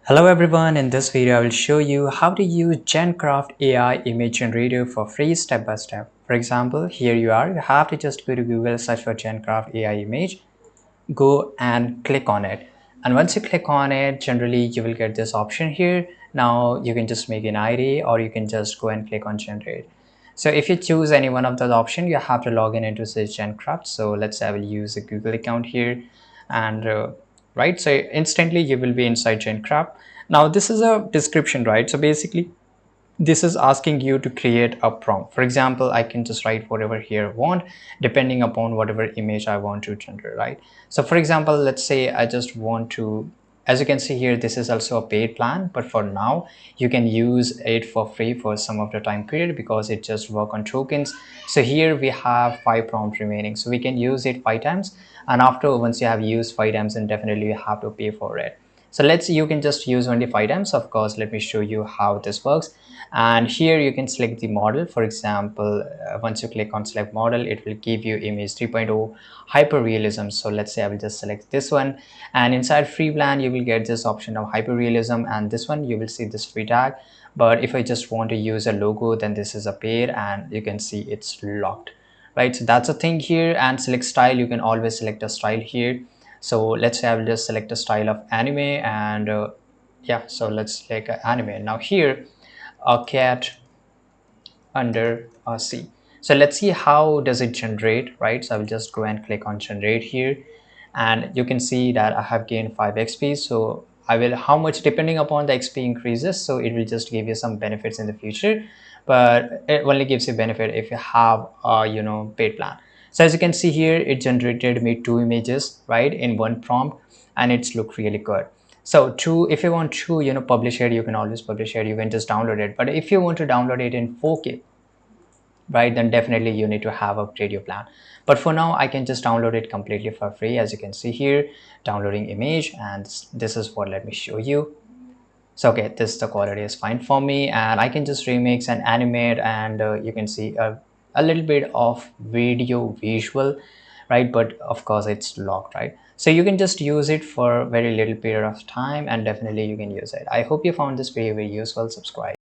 Hello everyone, in this video I will show you how to use Gencraft AI image generator for free step by step. For example, here you have to just go to Google, search for Gencraft AI image, go and click on it. And once you click on it, generally you will get this option here. Now you can just make an ID or you can just go and click on generate. So if you choose any one of those options, you have to log in into this Gencraft. So let's say I will use a Google account here and right, so instantly you will be inside Gencraft. Now this is a description, right? So basically this is asking you to create a prompt. For example, I can just write whatever here I want depending upon whatever image I want to generate, right? So for example, let's say I just want to, as you can see here, this is also a paid plan, but for now you can use it for free for some of the time period because it just work on tokens. So here we have 5 prompts remaining, so we can use it 5 times, and after once you have used 5 times, then definitely you have to pay for it. So let's, you can just use only 5 times. Of course, let me show you how this works. And here you can select the model. For example, once you click on select model, it will give you image 3.0 hyper realism. So let's say I will just select this one, and inside free plan you will get this option of hyper realism, and this one you will see this free tag. But if I just want to use a logo, then this is a paid, and you can see it's locked, right? So that's a thing here. And select style, you can always select a style here. So let's say I will just select a style of anime, and yeah, so let's select anime. Now here a cat under a sea. So let's see how does it generate, right? So I will just go and click on generate here, and you can see that I have gained 5 XP. So I will, how much, depending upon the XP increases, so it will just give you some benefits in the future, but it only gives you benefit if you have a paid plan. So as you can see here, it generated me 2 images, right, in one prompt, and it's look really good. So to, if you want to publish it, you can always publish it, you can just download it. But if you want to download it in 4K, right, then definitely you need to have a radio plan. But for now I can just download it completely for free. As you can see here, downloading image, and this is what, let me show you. So okay, this, the quality is fine for me, and I can just remix and animate, and you can see a little bit of video visual, right? But of course it's locked, right? So you can just use it for very little period of time, and definitely you can use it. I hope you found this video very useful. Subscribe.